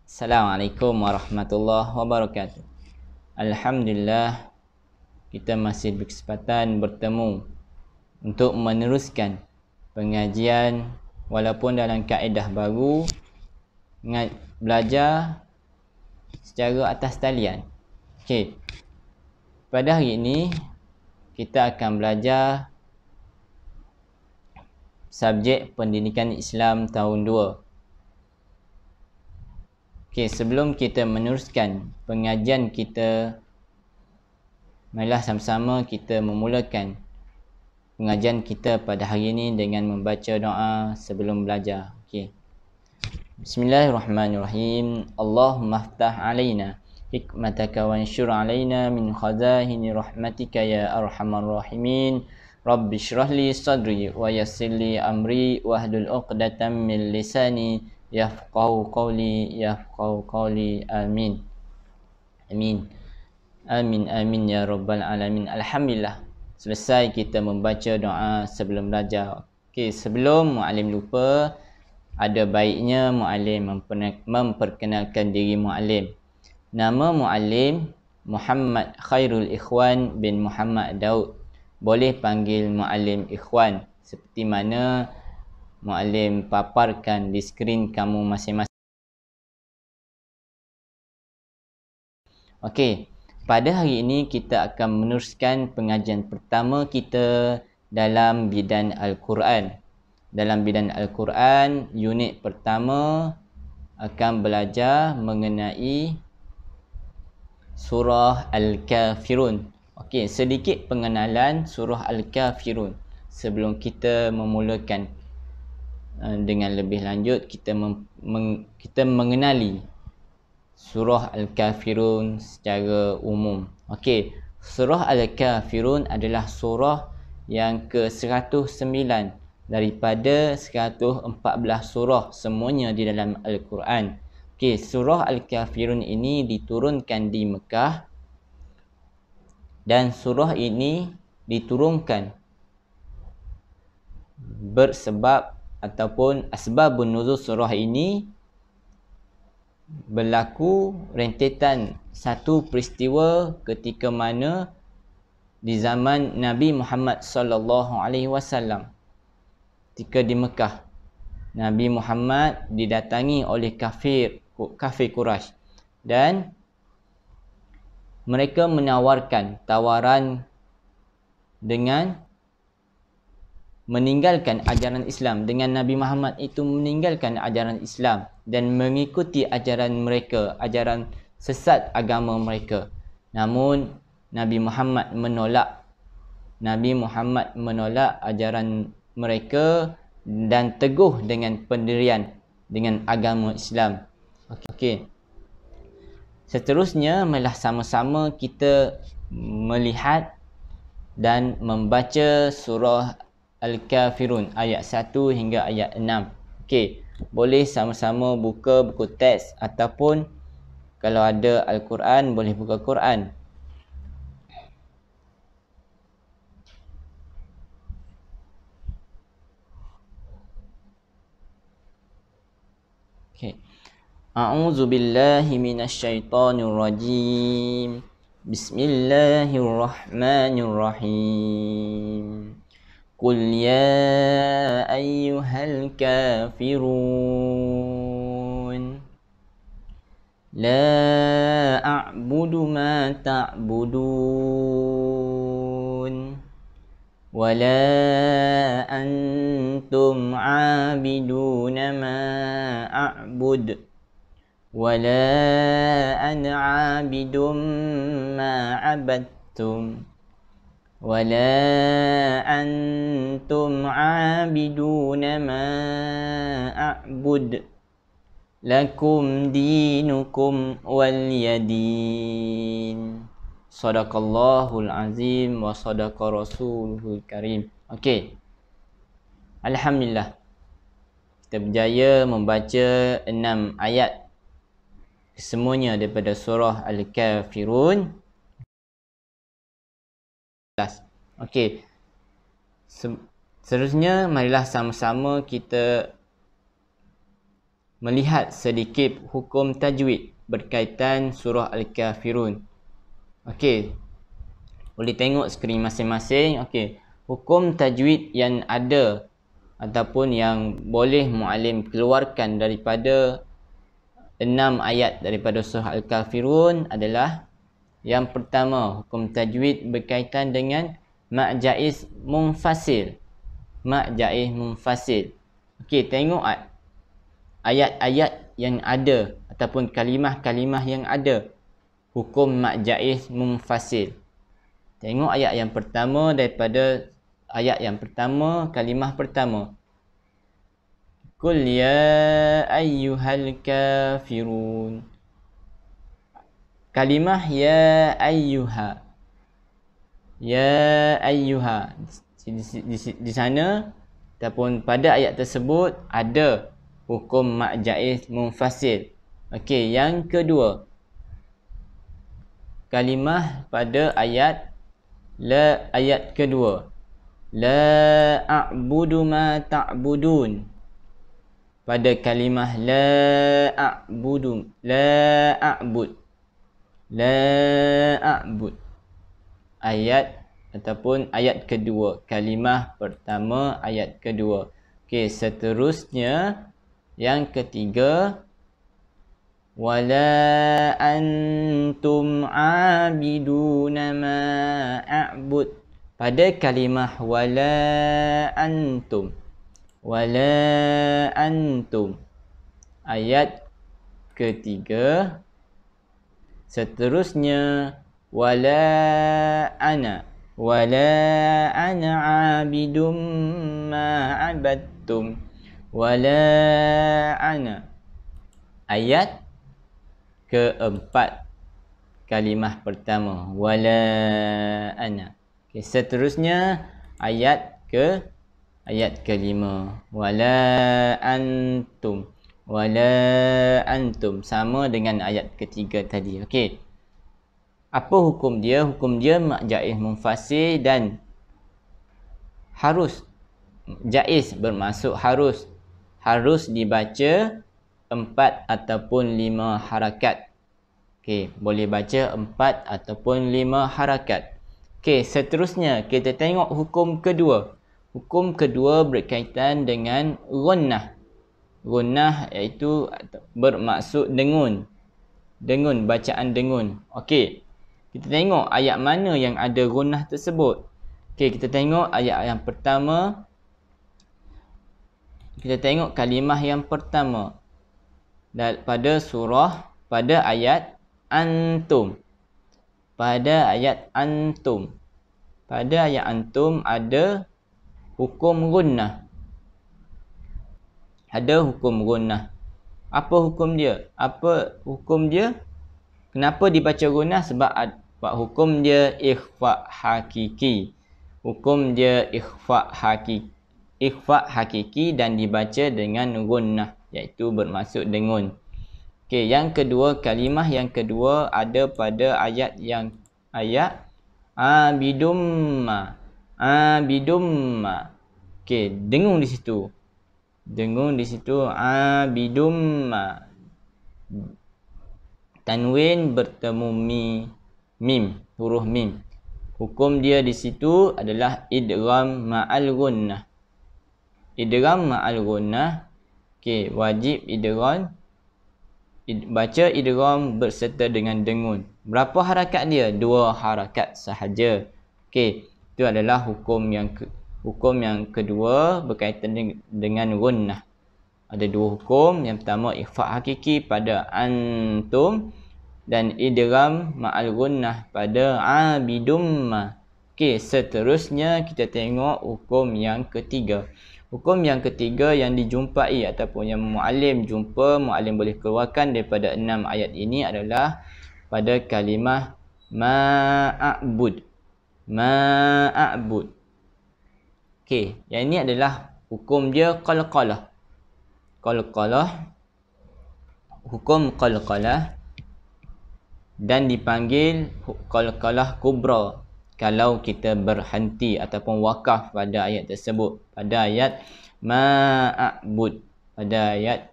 Assalamualaikum warahmatullahi wabarakatuh. Alhamdulillah, kita masih berkesempatan bertemu untuk meneruskan pengajian walaupun dalam kaedah baru, belajar secara atas talian. Okey. Pada hari ini kita akan belajar subjek pendidikan Islam tahun 2. Okey, sebelum kita meneruskan pengajian kita, marilah sama-sama kita memulakan pengajian kita pada hari ini dengan membaca doa sebelum belajar. Okey. Bismillahirrahmanirrahim. Allahumma aftah alaina hikmataka wa anshur alaina min khazahini rahmatika ya arhamar rahimin. Rabbi shrah li sadri wa yassir li amri wahlul 'uqdatam min lisani yafqahu qawli. Amin. Amin. Amin amin ya rabbal alamin. Alhamdulillah, selesai kita membaca doa sebelum belajar. Okey, sebelum muallim lupa, ada baiknya muallim memperkenalkan diri muallim. Nama muallim Muhammad Khairul Ikhwan bin Muhammad Daud. Boleh panggil muallim Ikhwan seperti mana muallim paparkan di skrin kamu masing-masing. Okey, pada hari ini kita akan meneruskan pengajian pertama kita dalam bidan Al-Quran. Dalam bidan Al-Quran, unit pertama akan belajar mengenai surah Al-Kafirun. Okey, sedikit pengenalan surah Al-Kafirun sebelum kita memulakan dengan lebih lanjut. Kita mengenali surah Al-Kafirun secara umum. Okey, surah Al-Kafirun adalah surah yang ke-109 daripada 114 surah semuanya di dalam Al-Quran. Okey, surah Al-Kafirun ini diturunkan di Mekah, dan surah ini diturunkan bersebab ataupun asbabun nuzul surah ini berlaku rentetan satu peristiwa ketika mana di zaman Nabi Muhammad sallallahu alaihi wasallam, ketika di Mekah, Nabi Muhammad didatangi oleh kafir Quraisy, dan mereka menawarkan tawaran dengan meninggalkan ajaran Islam, dengan Nabi Muhammad itu meninggalkan ajaran Islam dan mengikuti ajaran mereka, ajaran sesat agama mereka. Namun Nabi Muhammad menolak. Nabi Muhammad menolak ajaran mereka dan teguh dengan pendirian dengan agama Islam. Okey. Seterusnya, marilah sama-sama kita melihat dan membaca surah Al-Kafirun ayat 1 hingga ayat 6. Okey, boleh sama-sama buka buku teks ataupun kalau ada Al-Quran boleh buka Quran. Okey. A'udzu billahi minasyaitonir rajim. Bismillahirrahmanirrahim. Qul ya ayyuhal kafirun la a'budu ma ta'budun wa la antum 'abiduna ma a'bud wa la ana 'abidum ma 'abadtum وَلَا أَنْتُمْ عَابِدُونَ مَا أَعْبُدُ لَكُمْ دِينُكُمْ وَلِيَ دِينِ. Sadaqallahul azim wa sadaqa rasuluhul karim. Okey, Alhamdulillah, kita berjaya membaca 6 ayat semuanya daripada surah Al-Kafirun. Okey. Seterusnya marilah sama-sama kita melihat sedikit hukum tajwid berkaitan surah Al-Kafirun. Okey. Boleh tengok skrin masing-masing. Okey. Hukum tajwid yang ada ataupun yang boleh muallim keluarkan daripada 6 ayat daripada surah Al-Kafirun adalah yang pertama, hukum tajwid berkaitan dengan mak jaiz munfasil. Mak jaiz munfasil. Okey, tengok ayat-ayat yang ada ataupun kalimah-kalimah yang ada hukum mak jaiz munfasil. Tengok ayat yang pertama daripada ayat yang pertama, kalimah pertama. Qul ya ayyuhal kafirun. Kalimah ya ayyuha. Ya ayyuha. Di sana ataupun pada ayat tersebut ada hukum mak jaiz munfasil. Okey, yang kedua. Kalimah pada ayat kedua. La a'budu ma ta'budun. Pada kalimah la a'budu, la a'bud. La a'bud. Ayat ataupun ayat kedua. Kalimah pertama, ayat kedua. Okey, seterusnya yang ketiga. Wala antum abiduna ma a'bud. Pada kalimah wala antum. Wala antum. Ayat ketiga. Seterusnya wala ana abidum ma abadtum. Wala ana. Ayat keempat, kalimah pertama wala ana. Okay, seterusnya ayat kelima wala antum. Wala antum, sama dengan ayat ketiga tadi. Okey. Apa hukum dia? Hukum dia mak jaiz munfasil dan harus. Jaiz bermaksud harus. Harus dibaca 4 ataupun 5 harakat. Okey, boleh baca 4 ataupun 5 harakat. Okey, seterusnya kita tengok hukum kedua. Hukum kedua berkaitan dengan gunnah. Gunnah iaitu bermaksud dengun. Dengun, bacaan dengun. Okey. Kita tengok ayat mana yang ada gunnah tersebut. Okey, kita tengok ayat yang pertama. Kita tengok kalimah yang pertama. Pada surah, pada ayat antum. Pada ayat antum. Pada ayat antum ada hukum gunnah. Ada hukum gunnah. Apa hukum dia? Apa hukum dia? Kenapa dibaca gunnah? Sebab hukum dia ikhfa hakiki. Hukum dia ikhfa hakiki. Ikhfa hakiki dan dibaca dengan gunnah, iaitu bermaksud dengun. Okey, yang kedua, kalimah yang kedua ada pada ayat abidumma. Abidumma. Okey, dengung di situ. Dengung di situ abidumma. Tanwin bertemu mim, huruf mim. Hukum dia di situ adalah idgham ma'al gunnah. Idgham ma'al gunnah. Okey, wajib idgham. Baca idgham berserta dengan dengun. Berapa harakat dia? 2 harakat sahaja. Okey, itu adalah hukum yang kedua berkaitan dengan gunnah. Ada 2 hukum. Yang pertama ikhfa hakiki pada antum dan idgham ma'al gunnah pada abidumma. Okey, seterusnya kita tengok hukum yang ketiga. Hukum yang ketiga yang dijumpai ataupun yang muallim jumpa, muallim boleh keluarkan daripada 6 ayat ini adalah pada kalimah ma'abud. Ma'abud. Okey, yang ini adalah hukum dia qalqalah. Qalqalah. Hukum qalqalah dan dipanggil qalqalah kubra kalau kita berhenti ataupun wakaf pada ayat tersebut. Pada ayat ma'abud. Pada ayat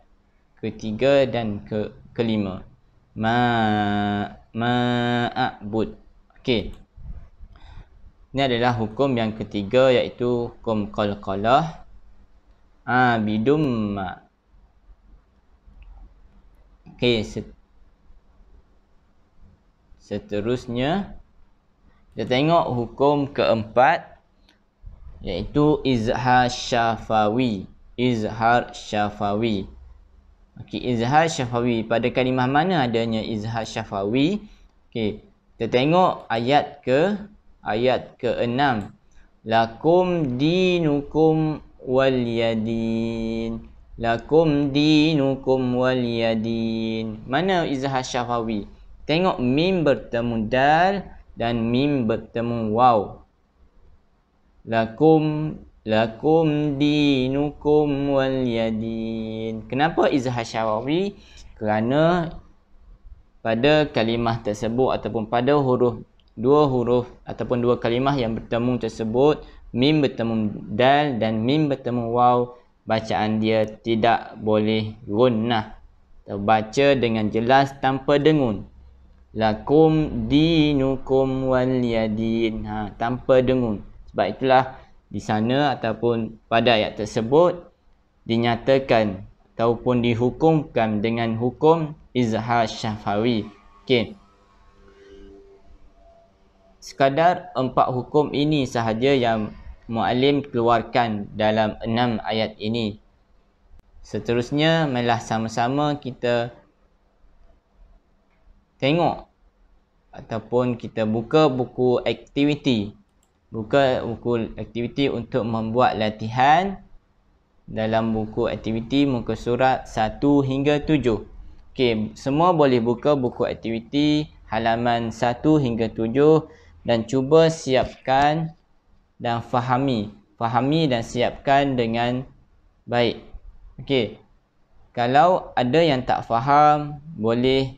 ketiga dan kelima. Ma'abud. Okey. Ini adalah hukum yang ketiga, iaitu hukum qalqalah. Abidum ma. Okey, seterusnya kita tengok hukum keempat, iaitu izhar syafawi. Izhar syafawi. Okey, izhar syafawi. Pada kalimah mana adanya izhar syafawi? Okey, kita tengok ayat ke-6. Lakum dinukum waliyadin. Lakum dinukum waliyadin. Mana izhar syafawi? Tengok mim bertemu dal dan mim bertemu waw. Lakum dinukum waliyadin. Kenapa izhar syafawi? Kerana pada kalimah tersebut ataupun pada dua huruf ataupun dua kalimah yang bertemu tersebut, mim bertemu dal dan mim bertemu waw, bacaan dia tidak boleh gunnah. Terbaca dengan jelas tanpa dengun. Lakum dinukum waliyadin. Tanpa dengun. Sebab itulah di sana ataupun pada ayat tersebut dinyatakan ataupun dihukumkan dengan hukum izhar syafawi. Okey. Sekadar 4 hukum ini sahaja yang muallim keluarkan dalam 6 ayat ini. Seterusnya, marilah sama-sama kita tengok ataupun kita buka buku aktiviti. Buka buku aktiviti untuk membuat latihan dalam buku aktiviti muka surat 1 hingga 7. Okey, semua boleh buka buku aktiviti halaman 1 hingga 7 dan cuba siapkan dan fahami dan siapkan dengan baik. Okey. Kalau ada yang tak faham, boleh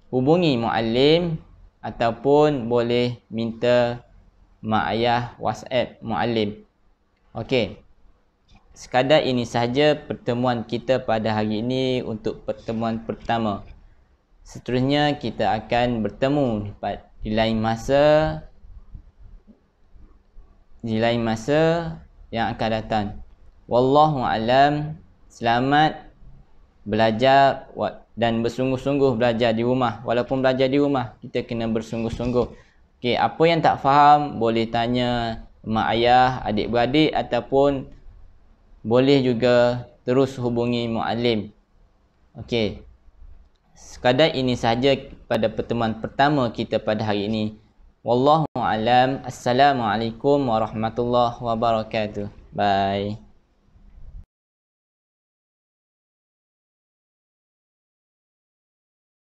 hubungi muallim ataupun boleh minta mak ayah WhatsApp muallim. Okey. Sekadar ini sahaja pertemuan kita pada hari ini untuk pertemuan pertama. Seterusnya kita akan bertemu di lain masa yang akan datang. Wallahu alam. Selamat belajar dan bersungguh-sungguh belajar di rumah. Walaupun belajar di rumah, kita kena bersungguh-sungguh. Okey, apa yang tak faham boleh tanya mak ayah, adik-beradik ataupun boleh juga terus hubungi muallim. Okey. Sekadar ini sahaja pada pertemuan pertama kita pada hari ini. Wallahu a'lam. Assalamualaikum warahmatullahi wabarakatuh. Bye.